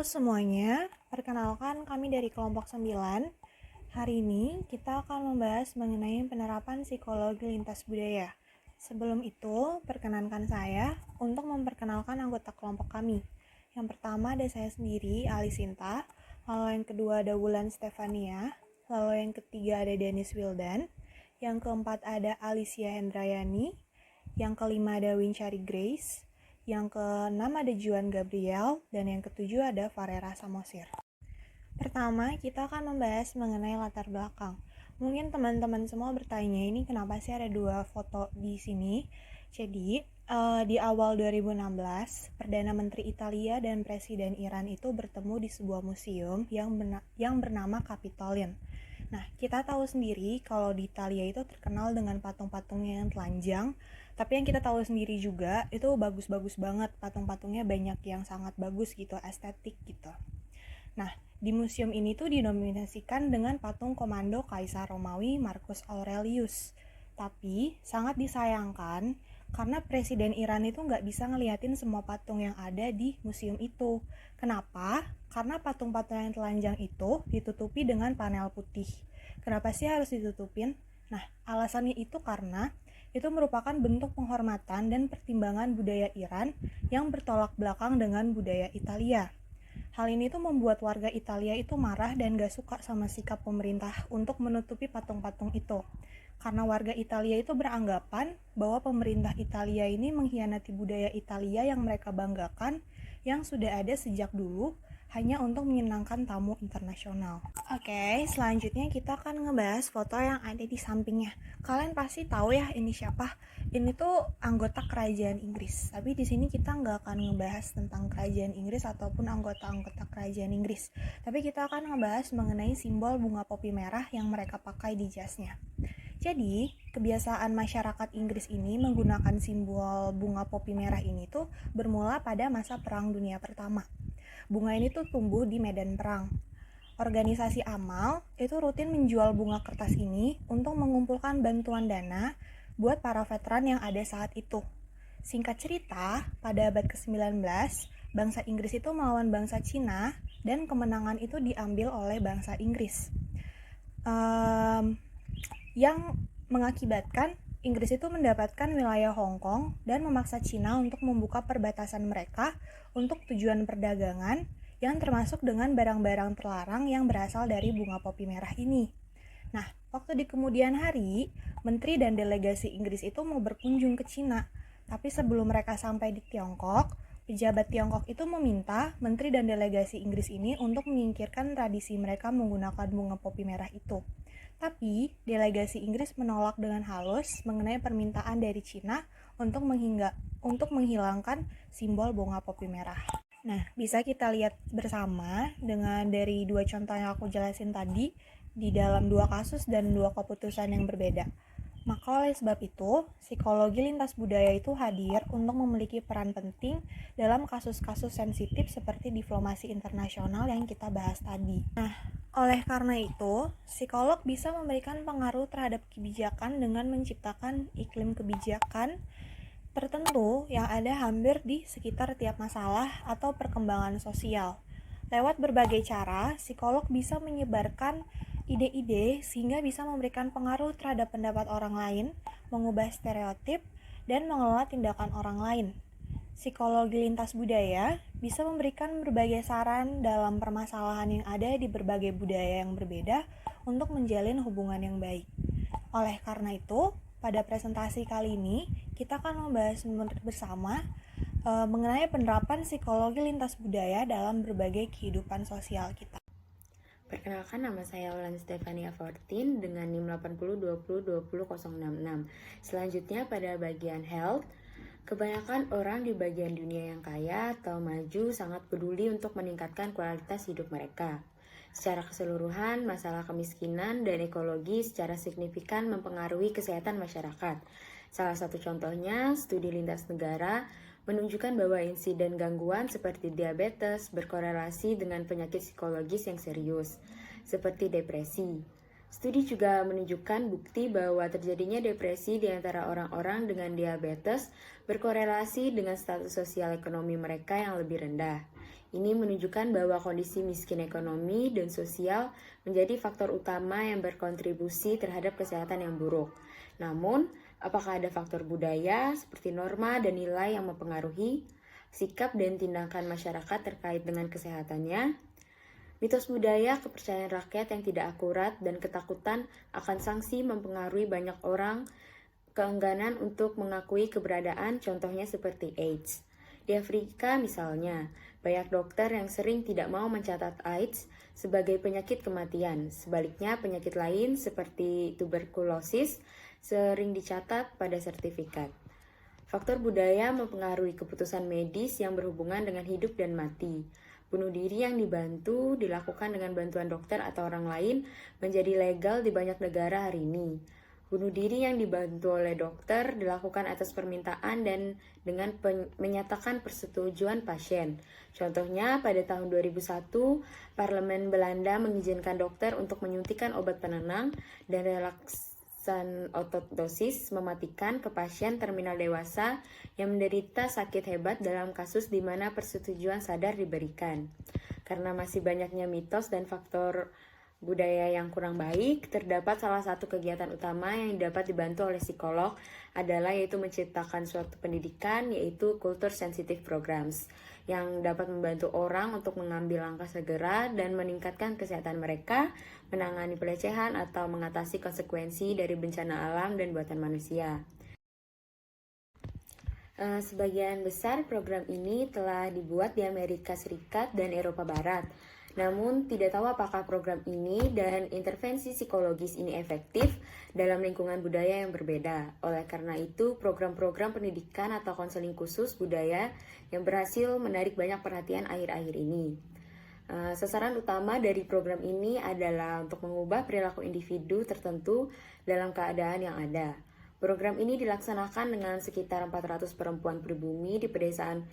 semuanya, perkenalkan kami dari kelompok 9. Hari ini kita akan membahas mengenai penerapan psikologi lintas budaya. Sebelum itu, perkenankan saya untuk memperkenalkan anggota kelompok kami. Yang pertama ada saya sendiri, Ali Sinta, lalu yang kedua ada Wulan Stefania, lalu yang ketiga ada Dennis Wildan, yang keempat ada Alicia Hendrayani, yang kelima ada Winchari Grace, yang keenam ada Juan Gabriel, dan yang ketujuh ada Farera Samosir. Pertama, kita akan membahas mengenai latar belakang. Mungkin teman-teman semua bertanya, ini kenapa sih ada dua foto di sini? Jadi, di awal 2016, Perdana Menteri Italia dan Presiden Iran itu bertemu di sebuah museum yang bernama Capitolion. Nah, kita tahu sendiri kalau di Italia itu terkenal dengan patung-patungnya yang telanjang, tapi yang kita tahu sendiri juga itu bagus-bagus banget, patung-patungnya banyak yang sangat bagus gitu, estetik gitu. Nah, di museum ini tuh dinominasikan dengan patung komando Kaisar Romawi Marcus Aurelius. Tapi sangat disayangkan karena Presiden Iran itu nggak bisa ngeliatin semua patung yang ada di museum itu. Kenapa? Karena patung-patung yang telanjang itu ditutupi dengan panel putih. Kenapa sih harus ditutupin? Nah, alasannya itu karena itu merupakan bentuk penghormatan dan pertimbangan budaya Iran yang bertolak belakang dengan budaya Italia. Hal ini tuh membuat warga Italia itu marah dan gak suka sama sikap pemerintah untuk menutupi patung-patung itu. Karena warga Italia itu beranggapan bahwa pemerintah Italia ini mengkhianati budaya Italia yang mereka banggakan yang sudah ada sejak dulu hanya untuk menyenangkan tamu internasional. Oke, selanjutnya kita akan ngebahas foto yang ada di sampingnya. Kalian pasti tahu ya ini siapa? Ini tuh anggota kerajaan Inggris. Tapi di sini kita nggak akan ngebahas tentang kerajaan Inggris ataupun anggota-anggota kerajaan Inggris. Tapi kita akan ngebahas mengenai simbol bunga popi merah yang mereka pakai di jasnya. Jadi, kebiasaan masyarakat Inggris ini menggunakan simbol bunga popi merah ini tuh bermula pada masa Perang Dunia Pertama. Bunga ini tuh tumbuh di medan perang. Organisasi amal itu rutin menjual bunga kertas ini untuk mengumpulkan bantuan dana buat para veteran yang ada saat itu. Singkat cerita, pada abad ke-19, bangsa Inggris itu melawan bangsa Cina dan kemenangan itu diambil oleh bangsa Inggris. Yang mengakibatkan Inggris itu mendapatkan wilayah Hong Kong dan memaksa Cina untuk membuka perbatasan mereka untuk tujuan perdagangan yang termasuk dengan barang-barang terlarang yang berasal dari bunga popi merah ini. Nah, waktu di kemudian hari, menteri dan delegasi Inggris itu mau berkunjung ke Cina. Tapi sebelum mereka sampai di Tiongkok, pejabat Tiongkok itu meminta menteri dan delegasi Inggris ini untuk menyingkirkan tradisi mereka menggunakan bunga popi merah itu. Tapi, delegasi Inggris menolak dengan halus mengenai permintaan dari Cina untuk menghilangkan simbol bunga popi merah. Nah, bisa kita lihat bersama dengan dari dua contoh yang aku jelasin tadi di dalam dua kasus dan dua keputusan yang berbeda. Maka oleh sebab itu, psikologi lintas budaya itu hadir untuk memiliki peran penting dalam kasus-kasus sensitif seperti diplomasi internasional yang kita bahas tadi. Nah, oleh karena itu, psikolog bisa memberikan pengaruh terhadap kebijakan dengan menciptakan iklim kebijakan tertentu yang ada hampir di sekitar tiap masalah atau perkembangan sosial. Lewat berbagai cara, psikolog bisa menyebarkan ide-ide sehingga bisa memberikan pengaruh terhadap pendapat orang lain, mengubah stereotip, dan mengelola tindakan orang lain. Psikologi lintas budaya bisa memberikan berbagai saran dalam permasalahan yang ada di berbagai budaya yang berbeda untuk menjalin hubungan yang baik. Oleh karena itu, pada presentasi kali ini, kita akan membahas bersama mengenai penerapan psikologi lintas budaya dalam berbagai kehidupan sosial kita. Perkenalkan, nama saya Wulan Stefania Fortin dengan NIM 8020202066. Selanjutnya pada bagian health, kebanyakan orang di bagian dunia yang kaya atau maju sangat peduli untuk meningkatkan kualitas hidup mereka. Secara keseluruhan, masalah kemiskinan dan ekologi secara signifikan mempengaruhi kesehatan masyarakat. Salah satu contohnya, studi lintas negara menunjukkan bahwa insiden gangguan seperti diabetes berkorelasi dengan penyakit psikologis yang serius, seperti depresi. Studi juga menunjukkan bukti bahwa terjadinya depresi di antara orang-orang dengan diabetes berkorelasi dengan status sosial ekonomi mereka yang lebih rendah. Ini menunjukkan bahwa kondisi miskin ekonomi dan sosial menjadi faktor utama yang berkontribusi terhadap kesehatan yang buruk. Namun, apakah ada faktor budaya seperti norma dan nilai yang mempengaruhi sikap dan tindakan masyarakat terkait dengan kesehatannya? Mitos budaya, kepercayaan rakyat yang tidak akurat, dan ketakutan akan sanksi mempengaruhi banyak orang keengganan untuk mengakui keberadaan, contohnya seperti AIDS. Di Afrika misalnya, banyak dokter yang sering tidak mau mencatat AIDS sebagai penyakit kematian. Sebaliknya, penyakit lain seperti tuberkulosis sering dicatat pada sertifikat. Faktor budaya mempengaruhi keputusan medis yang berhubungan dengan hidup dan mati. Bunuh diri yang dibantu dilakukan dengan bantuan dokter atau orang lain menjadi legal di banyak negara hari ini. Bunuh diri yang dibantu oleh dokter dilakukan atas permintaan dan dengan menyatakan persetujuan pasien. Contohnya, pada tahun 2001, Parlemen Belanda mengizinkan dokter untuk menyuntikkan obat penenang dan relaksan otot dosis mematikan ke pasien terminal dewasa yang menderita sakit hebat dalam kasus di mana persetujuan sadar diberikan. Karena masih banyaknya mitos dan faktor budaya yang kurang baik, terdapat salah satu kegiatan utama yang dapat dibantu oleh psikolog adalah yaitu menciptakan suatu pendidikan, yaitu culture sensitive programs, yang dapat membantu orang untuk mengambil langkah segera dan meningkatkan kesehatan mereka, menangani pelecehan atau mengatasi konsekuensi dari bencana alam dan buatan manusia. Sebagian besar program ini telah dibuat di Amerika Serikat dan Eropa Barat. Namun, tidak tahu apakah program ini dan intervensi psikologis ini efektif dalam lingkungan budaya yang berbeda. Oleh karena itu, program-program pendidikan atau konseling khusus budaya yang berhasil menarik banyak perhatian akhir-akhir ini. Sasaran utama dari program ini adalah untuk mengubah perilaku individu tertentu dalam keadaan yang ada. Program ini dilaksanakan dengan sekitar 400 perempuan pribumi di pedesaan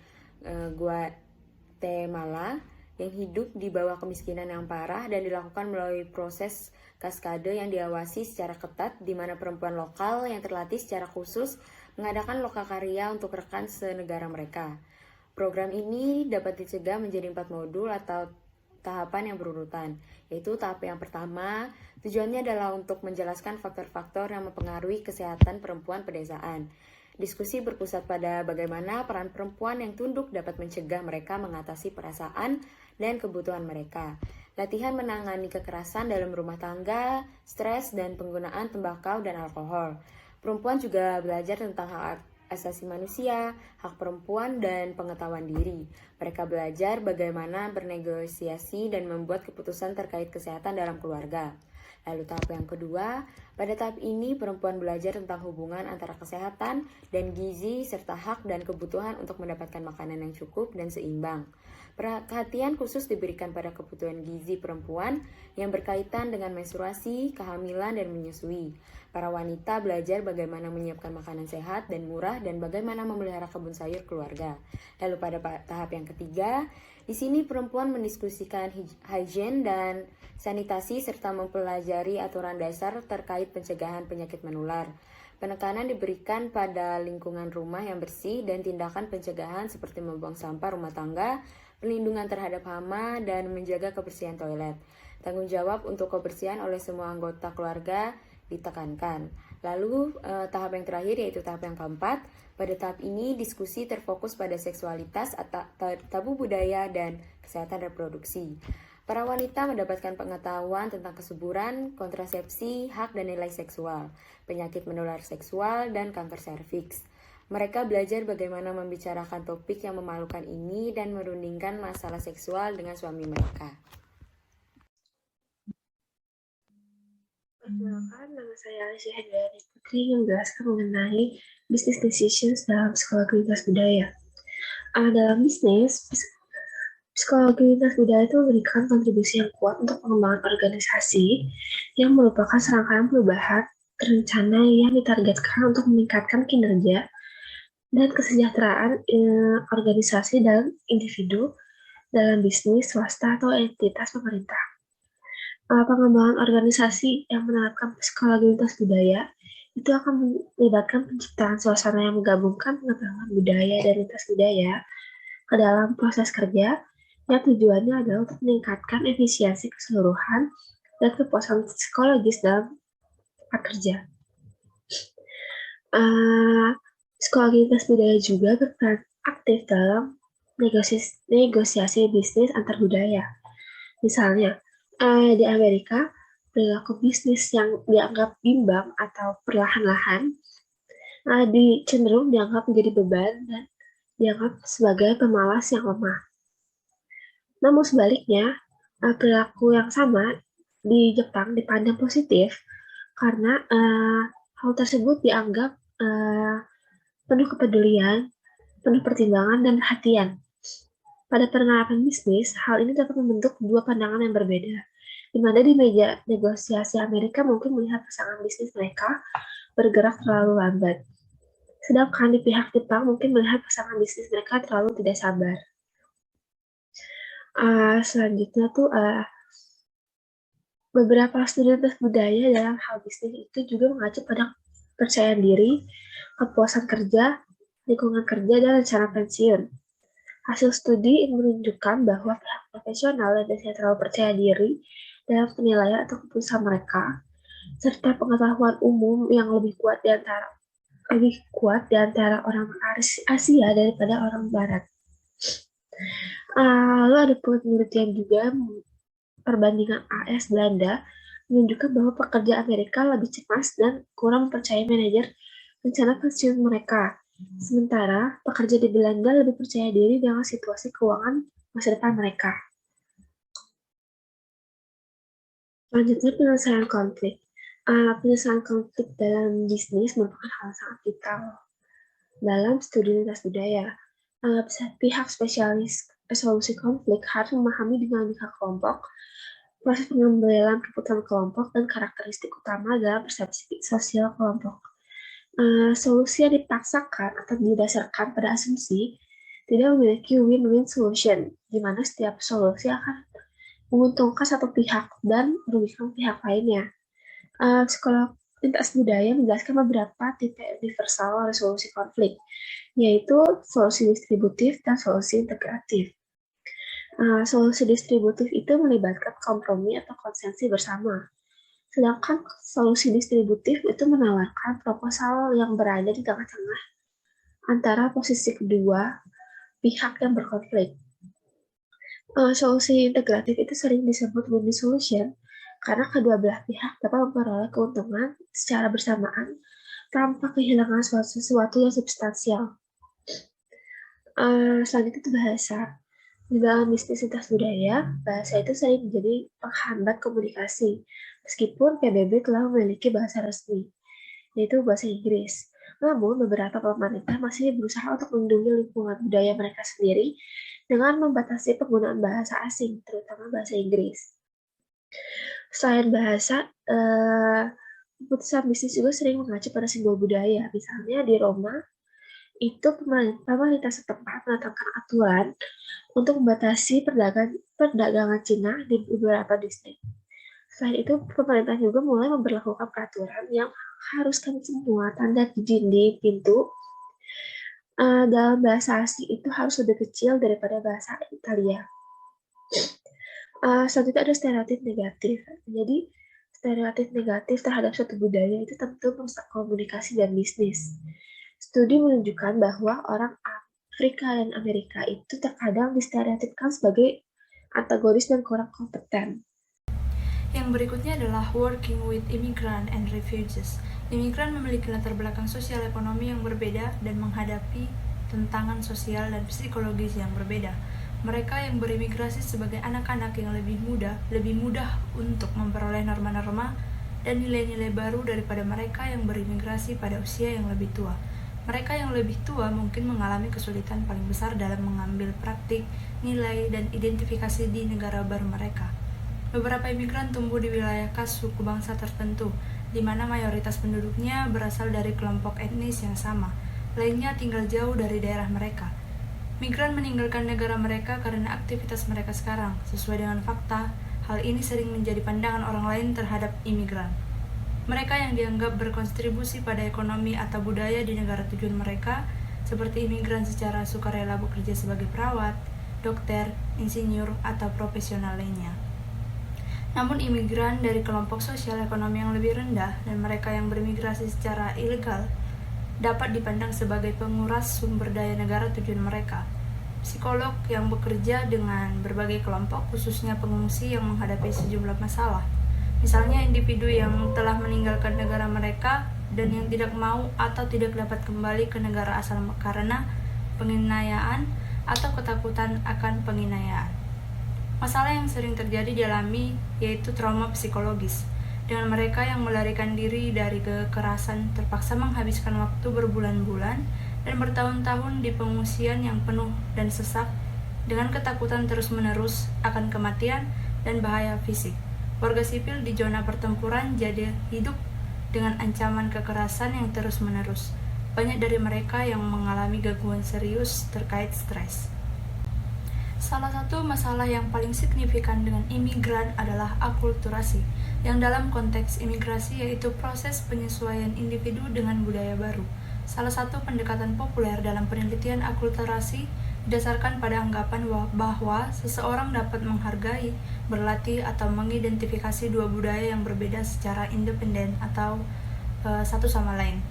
Guatemala yang hidup di bawah kemiskinan yang parah dan dilakukan melalui proses kaskade yang diawasi secara ketat di mana perempuan lokal yang terlatih secara khusus mengadakan lokakarya untuk rekan senegara mereka. Program ini dapat dicegah menjadi 4 modul atau tahapan yang berurutan, yaitu tahap yang pertama, tujuannya adalah untuk menjelaskan faktor-faktor yang mempengaruhi kesehatan perempuan pedesaan. Diskusi berpusat pada bagaimana peran perempuan yang tunduk dapat mencegah mereka mengatasi perasaan dan kebutuhan mereka. Latihan menangani kekerasan dalam rumah tangga, stres, dan penggunaan tembakau dan alkohol. Perempuan juga belajar tentang hak asasi manusia, hak perempuan, dan pengetahuan diri. Mereka belajar bagaimana bernegosiasi dan membuat keputusan terkait kesehatan dalam keluarga. Lalu tahap yang kedua, pada tahap ini perempuan belajar tentang hubungan antara kesehatan dan gizi serta hak dan kebutuhan untuk mendapatkan makanan yang cukup dan seimbang. Perhatian khusus diberikan pada kebutuhan gizi perempuan yang berkaitan dengan menstruasi, kehamilan, dan menyusui. Para wanita belajar bagaimana menyiapkan makanan sehat dan murah dan bagaimana memelihara kebun sayur keluarga. Lalu pada tahap yang ketiga, di sini perempuan mendiskusikan higien dan sanitasi serta mempelajari aturan dasar terkait pencegahan penyakit menular. Penekanan diberikan pada lingkungan rumah yang bersih dan tindakan pencegahan seperti membuang sampah rumah tangga, perlindungan terhadap hama, dan menjaga kebersihan toilet. Tanggung jawab untuk kebersihan oleh semua anggota keluarga ditekankan. Lalu tahap yang terakhir yaitu tahap yang keempat. Pada tahap ini diskusi terfokus pada seksualitas, tabu budaya, dan kesehatan reproduksi. Para wanita mendapatkan pengetahuan tentang kesuburan, kontrasepsi, hak dan nilai seksual, penyakit menular seksual, dan kanker serviks. Mereka belajar bagaimana membicarakan topik yang memalukan ini dan merundingkan masalah seksual dengan suami mereka. Perkenalkan, nama saya Alicia Hedwari Putri yang menjelaskan mengenai business decisions dalam psikologi lintas budaya. Dalam bisnis, psikologi lintas budaya itu memberikan kontribusi yang kuat untuk pengembangan organisasi yang merupakan serangkaian perubahan terencana yang ditargetkan untuk meningkatkan kinerja dan kesejahteraan organisasi dan individu dalam bisnis, swasta, atau entitas pemerintah. Pengembangan organisasi yang menerapkan psikologi lintas budaya itu akan melibatkan penciptaan suasana yang menggabungkan pengetahuan budaya dan lintas budaya ke dalam proses kerja yang tujuannya adalah untuk meningkatkan efisiensi keseluruhan dan kepuasan psikologis dalam tempat kerja. Psikologi lintas budaya juga berperan aktif dalam negosiasi bisnis antar budaya. Misalnya, di Amerika, perilaku bisnis yang dianggap bimbang atau perlahan-lahan cenderung dianggap menjadi beban dan dianggap sebagai pemalas yang lemah. Namun sebaliknya, perilaku yang sama di Jepang dipandang positif karena hal tersebut dianggap penuh kepedulian, penuh pertimbangan dan perhatian. Pada penerapan bisnis, hal ini dapat membentuk dua pandangan yang berbeda, di mana di meja negosiasi Amerika mungkin melihat pasangan bisnis mereka bergerak terlalu lambat. Sedangkan di pihak Jepang mungkin melihat pasangan bisnis mereka terlalu tidak sabar. Selanjutnya tuh beberapa studi lintas budaya dalam hal bisnis itu juga mengacu pada kepercayaan diri, kepuasan kerja, lingkungan kerja, dan rencana pensiun. Hasil studi menunjukkan bahwa pihak profesional yang biasanya terlalu percaya diri dalam penilaian atau keputusan mereka, serta pengetahuan umum yang lebih kuat di antara orang Asia daripada orang Barat. Lalu ada penelitian juga perbandingan AS Belanda menunjukkan bahwa pekerja Amerika lebih cemas dan kurang percaya manajer rencana pensiun mereka. Sementara pekerja di Belanda lebih percaya diri dengan situasi keuangan masa depan mereka. Selanjutnya penyelesaian konflik. Penyelesaian konflik dalam bisnis merupakan hal sangat vital dalam studi lintas budaya. Pihak spesialis solusi konflik harus memahami dinamika kelompok, proses pengambilan keputusan kelompok, dan karakteristik utama dalam persepsi sosial kelompok. Solusi yang dipaksakan atau didasarkan pada asumsi tidak memiliki win-win solution, di mana setiap solusi akan menguntungkan satu pihak dan merugikan pihak lainnya. Psikolog lintas budaya menjelaskan beberapa tipe universal resolusi konflik, yaitu solusi distributif dan solusi integratif. Solusi distributif itu melibatkan kompromi atau konsensi bersama. Sedangkan solusi distributif itu menawarkan proposal yang berada di tengah-tengah antara posisi kedua pihak yang berkonflik. Solusi integratif itu sering disebut win-win solution karena kedua belah pihak dapat memperoleh keuntungan secara bersamaan tanpa kehilangan sesuatu yang substansial. Selanjutnya itu bahasa. Di dalam bisnis lintas budaya, bahasa itu sering menjadi penghambat komunikasi, meskipun PBB telah memiliki bahasa resmi, yaitu bahasa Inggris. Namun, beberapa pemerintah masih berusaha untuk melindungi lingkungan budaya mereka sendiri dengan membatasi penggunaan bahasa asing, terutama bahasa Inggris. Selain bahasa, keputusan bisnis juga sering mengacu pada simbol budaya. Misalnya di Roma, itu pemerintah setempat menetapkan aturan untuk membatasi perdagangan Cina di beberapa distrik. Selain itu, pemerintah juga mulai memberlakukan peraturan yang haruskan semua tanda di dinding pintu dalam bahasa asing itu harus lebih kecil daripada bahasa Italia. Selanjutnya ada stereotip negatif. Jadi, stereotip negatif terhadap suatu budaya itu tentu merusak komunikasi dan bisnis. Studi menunjukkan bahwa orang Afrika dan Amerika itu terkadang distereotipkan sebagai antagonis dan kurang kompeten. Yang berikutnya adalah working with immigrant and refugees. Imigran memiliki latar belakang sosial ekonomi yang berbeda dan menghadapi tantangan sosial dan psikologis yang berbeda. Mereka yang berimigrasi sebagai anak-anak yang lebih mudah untuk memperoleh norma-norma dan nilai-nilai baru daripada mereka yang berimigrasi pada usia yang lebih tua. Mereka yang lebih tua mungkin mengalami kesulitan paling besar dalam mengambil praktik, nilai, dan identifikasi di negara baru mereka. Beberapa imigran tumbuh di wilayah khas suku bangsa tertentu, di mana mayoritas penduduknya berasal dari kelompok etnis yang sama. Lainnya tinggal jauh dari daerah mereka. Migran meninggalkan negara mereka karena aktivitas mereka sekarang. Sesuai dengan fakta, hal ini sering menjadi pandangan orang lain terhadap imigran. Mereka yang dianggap berkontribusi pada ekonomi atau budaya di negara tujuan mereka, seperti imigran secara sukarela bekerja sebagai perawat, dokter, insinyur, atau profesional lainnya. Namun imigran dari kelompok sosial ekonomi yang lebih rendah dan mereka yang bermigrasi secara ilegal dapat dipandang sebagai penguras sumber daya negara tujuan mereka. Psikolog yang bekerja dengan berbagai kelompok, khususnya pengungsi yang menghadapi sejumlah masalah. Misalnya individu yang telah meninggalkan negara mereka dan yang tidak mau atau tidak dapat kembali ke negara asal karena penganiayaan atau ketakutan akan penganiayaan. Masalah yang sering terjadi dialami yaitu trauma psikologis, dengan mereka yang melarikan diri dari kekerasan terpaksa menghabiskan waktu berbulan-bulan dan bertahun-tahun di pengungsian yang penuh dan sesak dengan ketakutan terus-menerus akan kematian dan bahaya fisik. Warga sipil di zona pertempuran jadi hidup dengan ancaman kekerasan yang terus-menerus. Banyak dari mereka yang mengalami gangguan serius terkait stres. Salah satu masalah yang paling signifikan dengan imigran adalah akulturasi, yang dalam konteks imigrasi yaitu proses penyesuaian individu dengan budaya baru. Salah satu pendekatan populer dalam penelitian akulturasi didasarkan pada anggapan bahwa seseorang dapat menghargai, berlatih, atau mengidentifikasi dua budaya yang berbeda secara independen atau satu sama lain.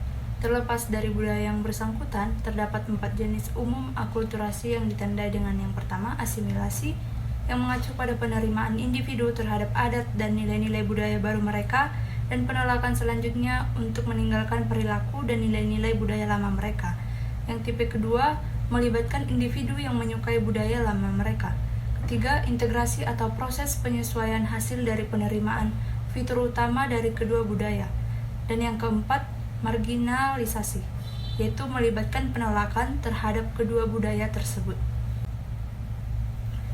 Terlepas dari budaya yang bersangkutan, terdapat 4 jenis umum akulturasi yang ditandai dengan yang pertama, asimilasi, yang mengacu pada penerimaan individu terhadap adat dan nilai-nilai budaya baru mereka, dan penolakan selanjutnya untuk meninggalkan perilaku dan nilai-nilai budaya lama mereka. Yang tipe kedua, melibatkan individu yang menyukai budaya lama mereka. Ketiga, integrasi atau proses penyesuaian hasil dari penerimaan fitur utama dari kedua budaya. Dan yang keempat, marginalisasi, yaitu melibatkan penolakan terhadap kedua budaya tersebut.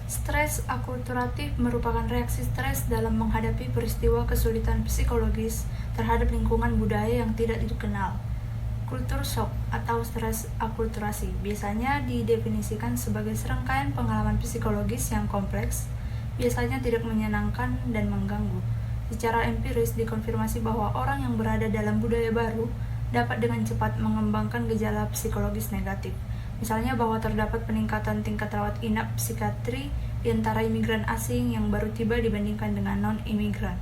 Stres akulturatif merupakan reaksi stres dalam menghadapi peristiwa kesulitan psikologis terhadap lingkungan budaya yang tidak dikenal. Kultur shock atau stres akulturasi biasanya didefinisikan sebagai serangkaian pengalaman psikologis yang kompleks, biasanya tidak menyenangkan dan mengganggu. Secara empiris dikonfirmasi bahwa orang yang berada dalam budaya baru dapat dengan cepat mengembangkan gejala psikologis negatif. Misalnya bahwa terdapat peningkatan tingkat rawat inap psikiatri di antara imigran asing yang baru tiba dibandingkan dengan non-imigran.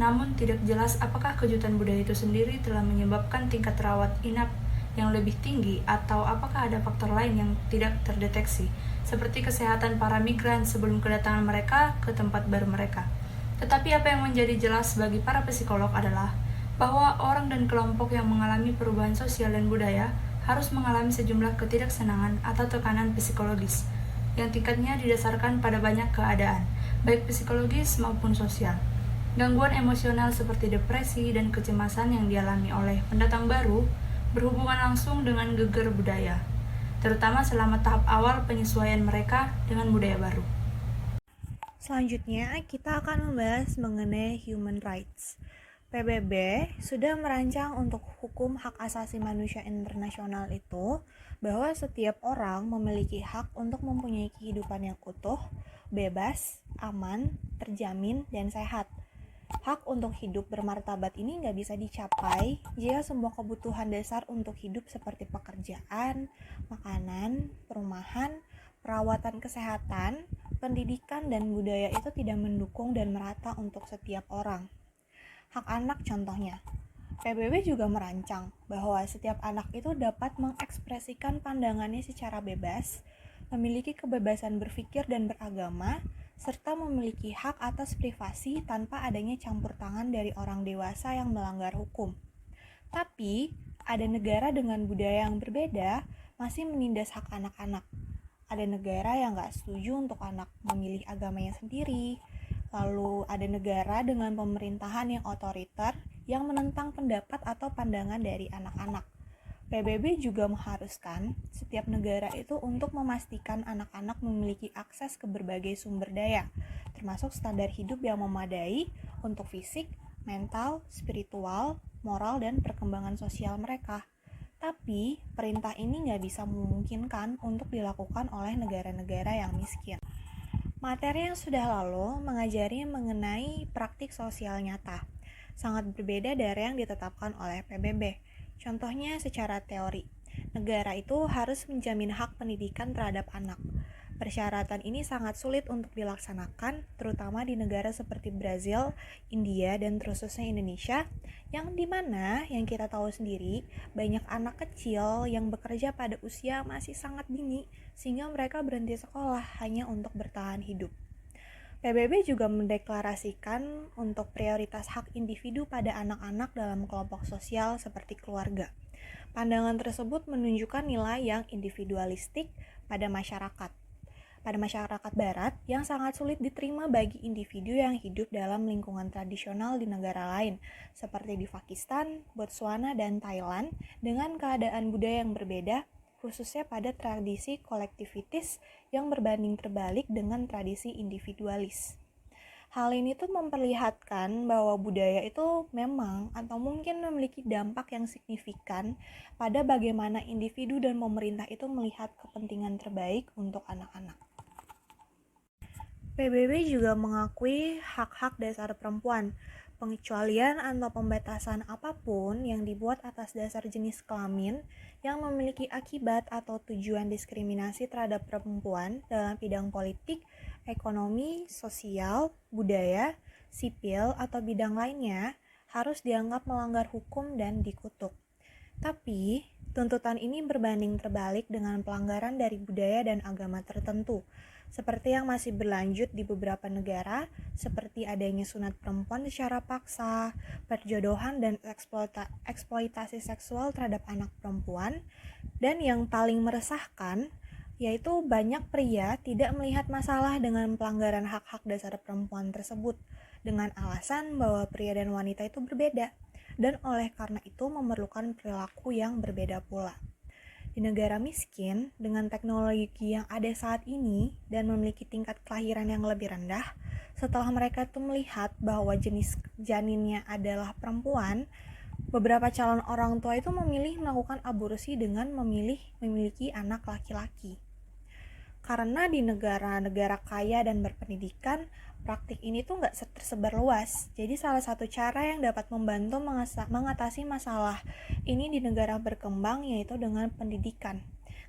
Namun tidak jelas apakah kejutan budaya itu sendiri telah menyebabkan tingkat rawat inap yang lebih tinggi atau apakah ada faktor lain yang tidak terdeteksi, seperti kesehatan para migran sebelum kedatangan mereka ke tempat baru mereka. Tetapi apa yang menjadi jelas bagi para psikolog adalah bahwa orang dan kelompok yang mengalami perubahan sosial dan budaya harus mengalami sejumlah ketidaksenangan atau tekanan psikologis, yang tingkatnya didasarkan pada banyak keadaan, baik psikologis maupun sosial. Gangguan emosional seperti depresi dan kecemasan yang dialami oleh pendatang baru berhubungan langsung dengan geger budaya, terutama selama tahap awal penyesuaian mereka dengan budaya baru. Selanjutnya, kita akan membahas mengenai human rights. PBB sudah merancang untuk hukum hak asasi manusia internasional itu bahwa setiap orang memiliki hak untuk mempunyai kehidupan yang utuh, bebas, aman, terjamin, dan sehat. Hak untuk hidup bermartabat ini nggak bisa dicapai jika semua kebutuhan dasar untuk hidup seperti pekerjaan, makanan, perumahan, perawatan kesehatan, pendidikan, dan budaya itu tidak mendukung dan merata untuk setiap orang. Hak anak contohnya. PBB juga merancang bahwa setiap anak itu dapat mengekspresikan pandangannya secara bebas, memiliki kebebasan berpikir dan beragama, serta memiliki hak atas privasi tanpa adanya campur tangan dari orang dewasa yang melanggar hukum. Tapi, ada negara dengan budaya yang berbeda masih menindas hak anak-anak. Ada negara yang gak setuju untuk anak memilih agamanya sendiri. Lalu ada negara dengan pemerintahan yang otoriter yang menentang pendapat atau pandangan dari anak-anak. PBB juga mengharuskan setiap negara itu untuk memastikan anak-anak memiliki akses ke berbagai sumber daya, termasuk standar hidup yang memadai untuk fisik, mental, spiritual, moral, dan perkembangan sosial mereka. Tapi, perintah ini nggak bisa memungkinkan untuk dilakukan oleh negara-negara yang miskin. Materi yang sudah lalu mengajari mengenai praktik sosial nyata, sangat berbeda dari yang ditetapkan oleh PBB. Contohnya secara teori, negara itu harus menjamin hak pendidikan terhadap anak. Persyaratan ini sangat sulit untuk dilaksanakan, terutama di negara seperti Brazil, India, dan terkhususnya Indonesia, yang dimana yang kita tahu sendiri, banyak anak kecil yang bekerja pada usia masih sangat dini, sehingga mereka berhenti sekolah hanya untuk bertahan hidup. PBB juga mendeklarasikan untuk prioritas hak individu pada anak-anak dalam kelompok sosial seperti keluarga. Pandangan tersebut menunjukkan nilai yang individualistik pada masyarakat barat yang sangat sulit diterima bagi individu yang hidup dalam lingkungan tradisional di negara lain, seperti di Pakistan, Botswana, dan Thailand, dengan keadaan budaya yang berbeda, khususnya pada tradisi kolektivitis yang berbanding terbalik dengan tradisi individualis. Hal ini tuh memperlihatkan bahwa budaya itu memang atau mungkin memiliki dampak yang signifikan pada bagaimana individu dan pemerintah itu melihat kepentingan terbaik untuk anak-anak. PBB juga mengakui hak-hak dasar perempuan. Pengecualian atau pembatasan apapun yang dibuat atas dasar jenis kelamin yang memiliki akibat atau tujuan diskriminasi terhadap perempuan dalam bidang politik, ekonomi, sosial, budaya, sipil, atau bidang lainnya harus dianggap melanggar hukum dan dikutuk. Tapi, tuntutan ini berbanding terbalik dengan pelanggaran dari budaya dan agama tertentu, seperti yang masih berlanjut di beberapa negara, seperti adanya sunat perempuan secara paksa, perjodohan dan eksploitasi seksual terhadap anak perempuan, dan yang paling meresahkan, yaitu banyak pria tidak melihat masalah dengan pelanggaran hak-hak dasar perempuan tersebut, dengan alasan bahwa pria dan wanita itu berbeda, dan oleh karena itu memerlukan perilaku yang berbeda pula. Di negara miskin, dengan teknologi yang ada saat ini dan memiliki tingkat kelahiran yang lebih rendah, setelah mereka itu melihat bahwa jenis janinnya adalah perempuan, beberapa calon orang tua itu memilih melakukan aborsi dengan memiliki anak laki-laki. Karena di negara-negara kaya dan berpendidikan, praktik ini tuh nggak tersebar luas. Jadi salah satu cara yang dapat membantu mengatasi masalah ini di negara berkembang yaitu dengan pendidikan.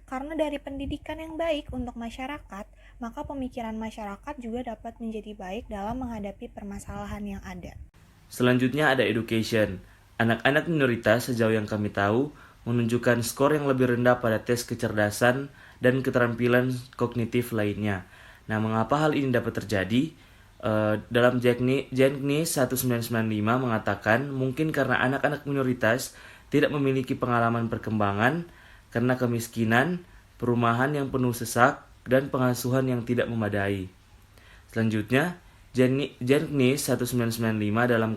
Karena dari pendidikan yang baik untuk masyarakat, maka pemikiran masyarakat juga dapat menjadi baik dalam menghadapi permasalahan yang ada. Selanjutnya ada education. Anak-anak minoritas sejauh yang kami tahu menunjukkan skor yang lebih rendah pada tes kecerdasan dan keterampilan kognitif lainnya. Nah, mengapa hal ini dapat terjadi? Dalam Jenkins 1995 mengatakan mungkin karena anak-anak minoritas tidak memiliki pengalaman perkembangan karena kemiskinan, perumahan yang penuh sesak, dan pengasuhan yang tidak memadai. Selanjutnya, Jenkins 1995 dalam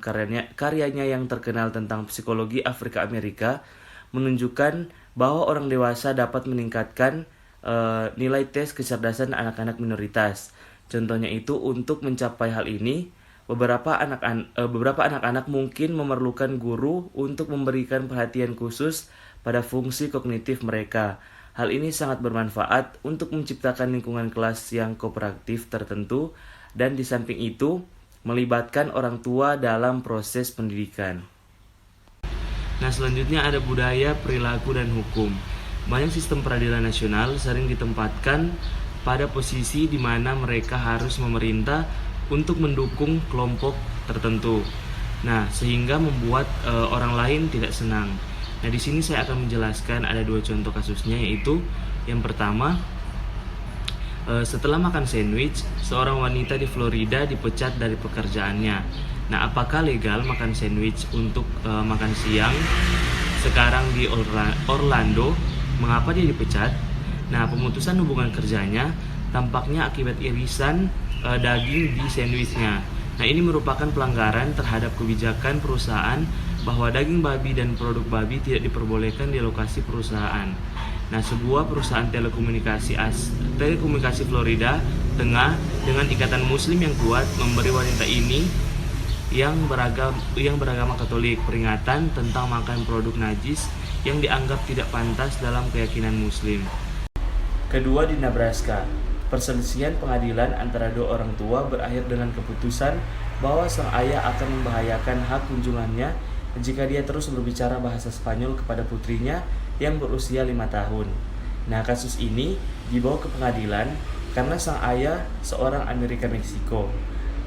karyanya yang terkenal tentang psikologi Afrika Amerika menunjukkan bahwa orang dewasa dapat meningkatkan nilai tes kecerdasan anak-anak minoritas. Contohnya itu, untuk mencapai hal ini, beberapa anak-anak mungkin memerlukan guru untuk memberikan perhatian khusus pada fungsi kognitif mereka. Hal ini sangat bermanfaat untuk menciptakan lingkungan kelas yang kooperatif tertentu dan di samping itu melibatkan orang tua dalam proses pendidikan. Nah, selanjutnya ada budaya, perilaku, dan hukum. Banyak sistem peradilan nasional sering ditempatkan pada posisi di mana mereka harus memerintah untuk mendukung kelompok tertentu. Nah, sehingga membuat orang lain tidak senang. Nah, di sini saya akan menjelaskan ada 2 contoh kasusnya, yaitu yang pertama, setelah makan sandwich, seorang wanita di Florida dipecat dari pekerjaannya. Nah, apakah legal makan sandwich untuk makan siang sekarang di Orlando? Mengapa dia dipecat? Nah, pemutusan hubungan kerjanya tampaknya akibat irisan daging di sandwichnya. Nah, ini merupakan pelanggaran terhadap kebijakan perusahaan bahwa daging babi dan produk babi tidak diperbolehkan di lokasi perusahaan. Nah, sebuah perusahaan telekomunikasi Florida Tengah dengan ikatan Muslim yang kuat memberi wanita ini yang beragama Katolik peringatan tentang makan produk najis yang dianggap tidak pantas dalam keyakinan Muslim. Kedua, di Nebraska, perselisihan pengadilan antara 2 orang tua berakhir dengan keputusan bahwa sang ayah akan membahayakan hak kunjungannya jika dia terus berbicara bahasa Spanyol kepada putrinya yang berusia 5 tahun. Nah, kasus ini dibawa ke pengadilan karena sang ayah, seorang Amerika Meksiko,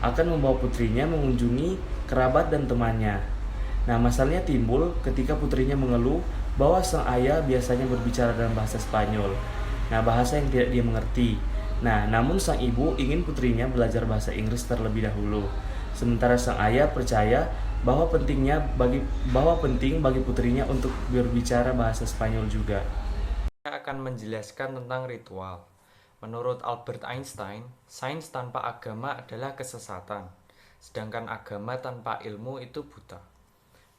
akan membawa putrinya mengunjungi kerabat dan temannya. Nah, masalahnya timbul ketika putrinya mengeluh bahwa sang ayah biasanya berbicara dalam bahasa Spanyol. Nah, bahasa yang tidak dia mengerti. Nah, namun sang ibu ingin putrinya belajar bahasa Inggris terlebih dahulu. Sementara sang ayah percaya bahwa penting bagi putrinya untuk berbicara bahasa Spanyol juga. Saya akan menjelaskan tentang ritual. Menurut Albert Einstein, sains tanpa agama adalah kesesatan, sedangkan agama tanpa ilmu itu buta.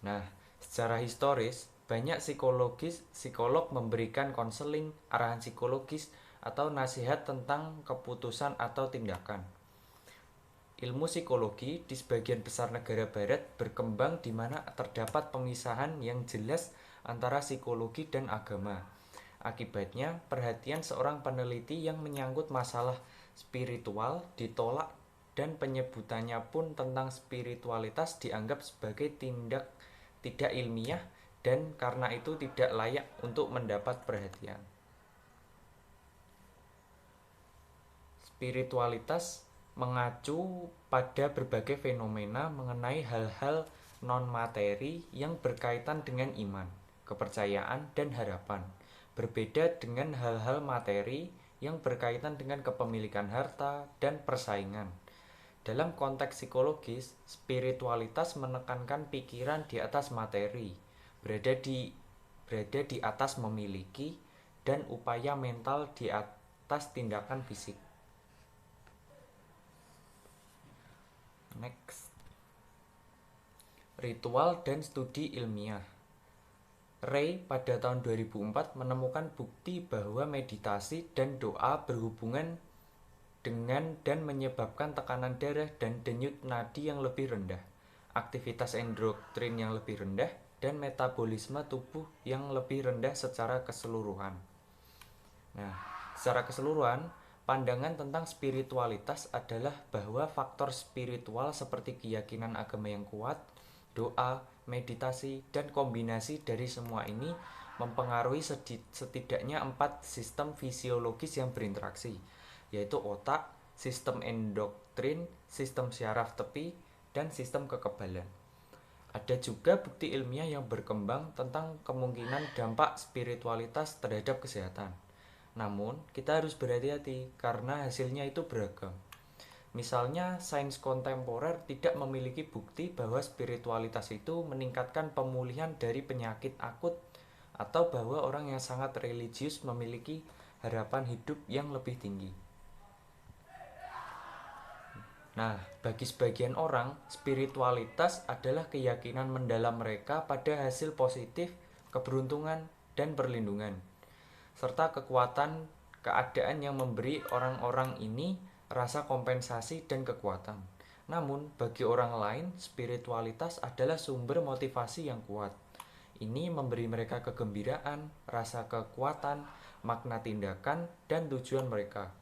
Nah, secara historis, banyak psikolog memberikan konseling, arahan psikologis, atau nasihat tentang keputusan atau tindakan. Ilmu psikologi di sebagian besar negara barat berkembang di mana terdapat pemisahan yang jelas antara psikologi dan agama. Akibatnya, perhatian seorang peneliti yang menyangkut masalah spiritual ditolak dan penyebutannya pun tentang spiritualitas dianggap sebagai tindak tidak ilmiah dan karena itu tidak layak untuk mendapat perhatian. Spiritualitas mengacu pada berbagai fenomena mengenai hal-hal non-materi yang berkaitan dengan iman, kepercayaan, dan harapan. Berbeda dengan hal-hal materi yang berkaitan dengan kepemilikan harta dan persaingan. Dalam konteks psikologis, spiritualitas menekankan pikiran di atas materi, berada di atas memiliki, dan upaya mental di atas tindakan fisik. Next. Ritual dan studi ilmiah. Ray pada tahun 2004 menemukan bukti bahwa meditasi dan doa berhubungan dengan dan menyebabkan tekanan darah dan denyut nadi yang lebih rendah, aktivitas endokrin yang lebih rendah, dan metabolisme tubuh yang lebih rendah secara keseluruhan. Nah, secara keseluruhan, pandangan tentang spiritualitas adalah bahwa faktor spiritual seperti keyakinan agama yang kuat, doa, meditasi, dan kombinasi dari semua ini mempengaruhi setidaknya 4 sistem fisiologis yang berinteraksi, yaitu otak, sistem endokrin, sistem syaraf tepi, dan sistem kekebalan. Ada juga bukti ilmiah yang berkembang tentang kemungkinan dampak spiritualitas terhadap kesehatan. Namun, kita harus berhati-hati karena hasilnya itu beragam. Misalnya, sains kontemporer tidak memiliki bukti bahwa spiritualitas itu meningkatkan pemulihan dari penyakit akut atau bahwa orang yang sangat religius memiliki harapan hidup yang lebih tinggi. Nah, bagi sebagian orang, spiritualitas adalah keyakinan mendalam mereka pada hasil positif, keberuntungan, dan perlindungan, serta kekuatan keadaan yang memberi orang-orang ini rasa kompensasi dan kekuatan. Namun, bagi orang lain, spiritualitas adalah sumber motivasi yang kuat. Ini memberi mereka kegembiraan, rasa kekuatan, makna tindakan, dan tujuan mereka.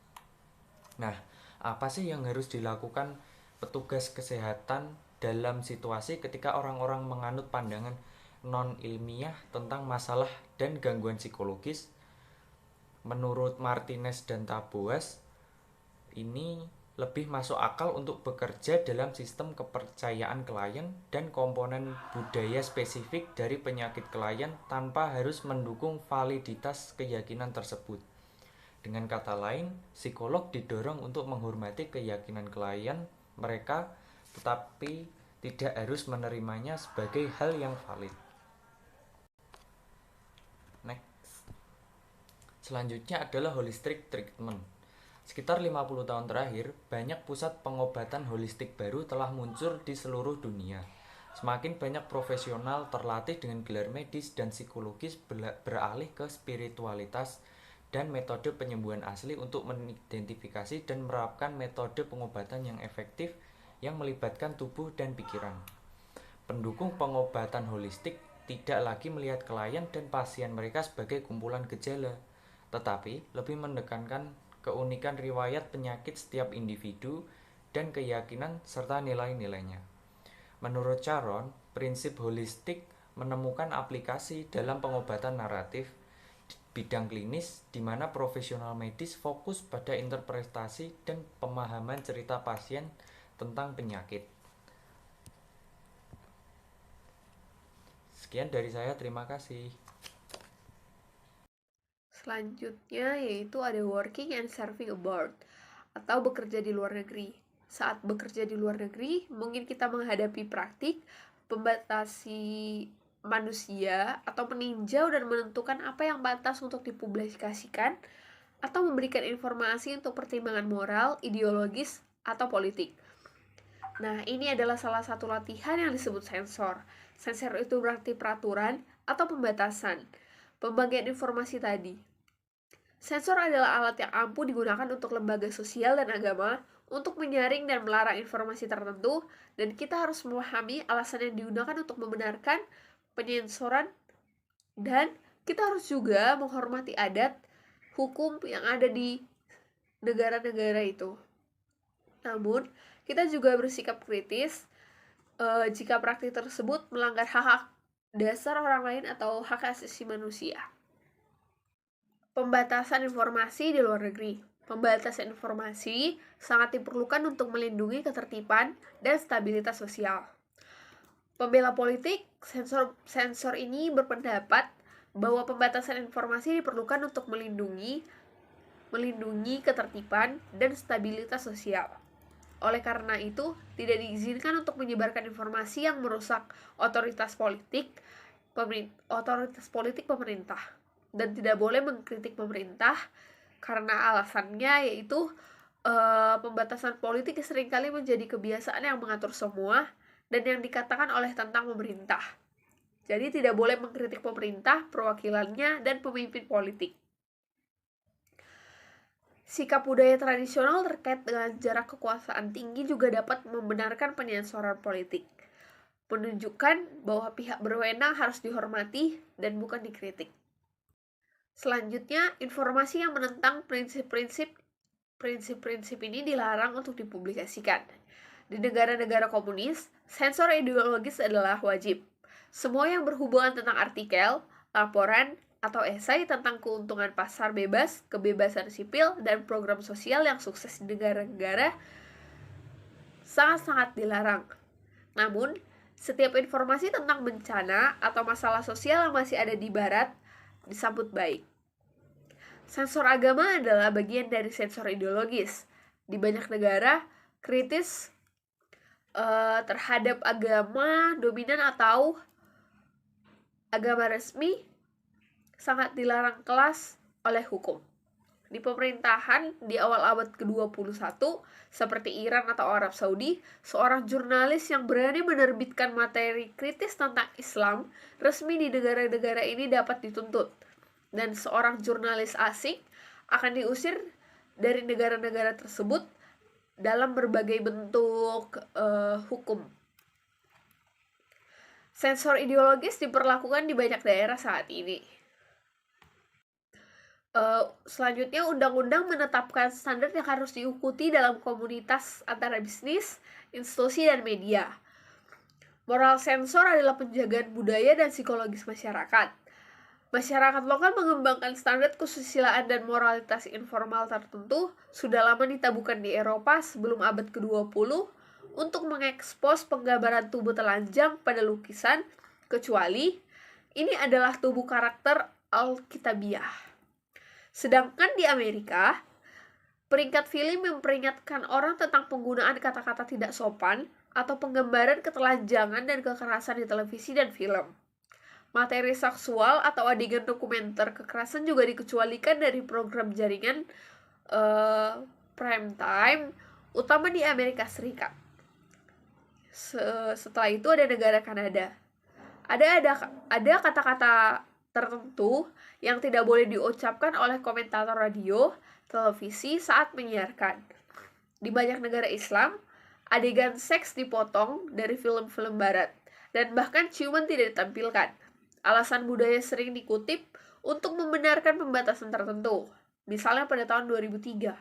Nah, apa sih yang harus dilakukan petugas kesehatan dalam situasi ketika orang-orang menganut pandangan non-ilmiah tentang masalah dan gangguan psikologis? Menurut Martinez dan Taboas, ini lebih masuk akal untuk bekerja dalam sistem kepercayaan klien dan komponen budaya spesifik dari penyakit klien tanpa harus mendukung validitas keyakinan tersebut. Dengan kata lain, psikolog didorong untuk menghormati keyakinan klien mereka, tetapi tidak harus menerimanya sebagai hal yang valid. Next. Selanjutnya adalah holistic treatment. Sekitar 50 tahun terakhir, banyak pusat pengobatan holistik baru telah muncul di seluruh dunia. Semakin banyak profesional terlatih dengan gelar medis dan psikologis beralih ke spiritualitas dan metode penyembuhan asli untuk mengidentifikasi dan menerapkan metode pengobatan yang efektif yang melibatkan tubuh dan pikiran. Pendukung pengobatan holistik tidak lagi melihat klien dan pasien mereka sebagai kumpulan gejala, tetapi lebih menekankan keunikan riwayat penyakit setiap individu dan keyakinan serta nilai-nilainya. Menurut Charon, prinsip holistik menemukan aplikasi dalam pengobatan naratif bidang klinis, di mana profesional medis fokus pada interpretasi dan pemahaman cerita pasien tentang penyakit. Sekian dari saya, terima kasih. Selanjutnya yaitu ada working and serving abroad atau bekerja di luar negeri. Saat bekerja di luar negeri, mungkin kita menghadapi praktik membatasi manusia atau meninjau dan menentukan apa yang pantas untuk dipublikasikan atau memberikan informasi untuk pertimbangan moral, ideologis, atau politik. Nah, ini adalah salah satu latihan yang disebut sensor. Sensor itu berarti peraturan atau pembatasan pembagian informasi tadi. Sensor adalah alat yang ampuh digunakan untuk lembaga sosial dan agama untuk menyaring dan melarang informasi tertentu, dan kita harus memahami alasan yang digunakan untuk membenarkan penyensoran, dan kita harus juga menghormati adat, hukum yang ada di negara-negara itu. Namun, kita juga bersikap kritis jika praktik tersebut melanggar hak-hak dasar orang lain atau hak asasi manusia. Pembatasan informasi di luar negeri. Pembatasan informasi sangat diperlukan untuk melindungi ketertiban dan stabilitas sosial. Pembela politik, sensor ini berpendapat bahwa pembatasan informasi diperlukan untuk melindungi ketertiban dan stabilitas sosial. Oleh karena itu, tidak diizinkan untuk menyebarkan informasi yang merusak otoritas politik pemerintah, dan tidak boleh mengkritik pemerintah karena alasannya yaitu pembatasan politik seringkali menjadi kebiasaan yang mengatur semua dan yang dikatakan oleh tentang pemerintah. Jadi tidak boleh mengkritik pemerintah, perwakilannya, dan pemimpin politik. Sikap budaya tradisional terkait dengan jarak kekuasaan tinggi juga dapat membenarkan penyensoran politik, menunjukkan bahwa pihak berwenang harus dihormati dan bukan dikritik. Selanjutnya, informasi yang menentang prinsip-prinsip ini dilarang untuk dipublikasikan. Di negara-negara komunis, sensor ideologis adalah wajib. Semua yang berhubungan tentang artikel, laporan, atau esai tentang keuntungan pasar bebas, kebebasan sipil, dan program sosial yang sukses di negara-negara sangat-sangat dilarang. Namun, setiap informasi tentang bencana atau masalah sosial yang masih ada di barat disambut baik. Sensor agama adalah bagian dari sensor ideologis. Di banyak negara, kritis terhadap agama dominan atau agama resmi sangat dilarang keras oleh hukum. Di pemerintahan di awal abad ke-21, seperti Iran atau Arab Saudi, seorang jurnalis yang berani menerbitkan materi kritis tentang Islam resmi di negara-negara ini dapat dituntut, dan seorang jurnalis asing akan diusir dari negara-negara tersebut dalam berbagai bentuk hukum. Sensor ideologis diperlakukan di banyak daerah saat ini. Selanjutnya, undang-undang menetapkan standar yang harus diikuti dalam komunitas antara bisnis, institusi, dan media. Moral sensor adalah penjagaan budaya dan psikologis masyarakat. Masyarakat lokal mengembangkan standar kesusilaan dan moralitas informal tertentu sudah lama ditabuhkan di Eropa sebelum abad ke-20 untuk mengekspos penggambaran tubuh telanjang pada lukisan, kecuali ini adalah tubuh karakter Alkitabiah. Sedangkan di Amerika, peringkat film memperingatkan orang tentang penggunaan kata-kata tidak sopan atau penggambaran ketelanjangan dan kekerasan di televisi dan film. Materi seksual atau adegan dokumenter kekerasan juga dikecualikan dari program jaringan prime time, utama di Amerika Serikat. Setelah itu ada negara Kanada. Ada kata-kata tertentu yang tidak boleh diucapkan oleh komentator radio, televisi saat menyiarkan. Di banyak negara Islam, adegan seks dipotong dari film-film barat, dan bahkan ciuman tidak ditampilkan. Alasan budaya sering dikutip untuk membenarkan pembatasan tertentu. Misalnya pada tahun 2003,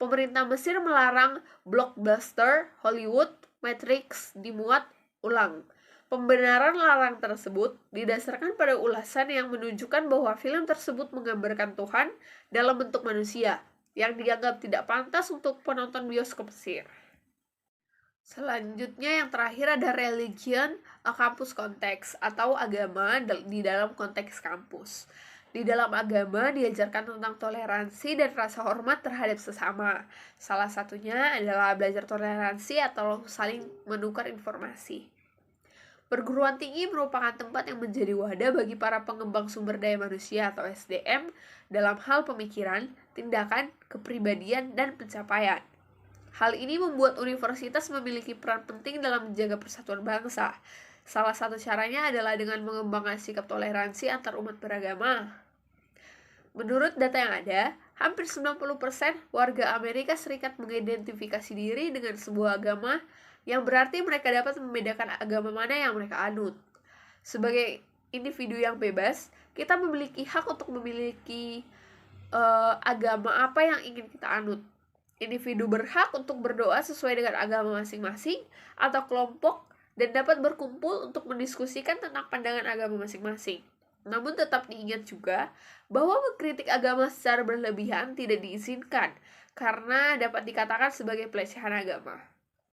pemerintah Mesir melarang blockbuster Hollywood Matrix dimuat ulang. Pembenaran larang tersebut didasarkan pada ulasan yang menunjukkan bahwa film tersebut menggambarkan Tuhan dalam bentuk manusia yang dianggap tidak pantas untuk penonton bioskop Mesir. Selanjutnya yang terakhir ada religion a campus context atau agama di dalam konteks kampus. Di dalam agama diajarkan tentang toleransi dan rasa hormat terhadap sesama. Salah satunya adalah belajar toleransi atau saling menukar informasi. Perguruan tinggi merupakan tempat yang menjadi wadah bagi para pengembang sumber daya manusia atau SDM dalam hal pemikiran, tindakan, kepribadian, dan pencapaian. Hal ini membuat universitas memiliki peran penting dalam menjaga persatuan bangsa. Salah satu caranya adalah dengan mengembangkan sikap toleransi antar umat beragama. Menurut data yang ada, hampir 90% warga Amerika Serikat mengidentifikasi diri dengan sebuah agama, yang berarti mereka dapat membedakan agama mana yang mereka anut. Sebagai individu yang bebas, kita memiliki hak untuk memiliki agama apa yang ingin kita anut. Individu berhak untuk berdoa sesuai dengan agama masing-masing atau kelompok dan dapat berkumpul untuk mendiskusikan tentang pandangan agama masing-masing. Namun tetap diingat juga bahwa mengkritik agama secara berlebihan tidak diizinkan karena dapat dikatakan sebagai pelecehan agama.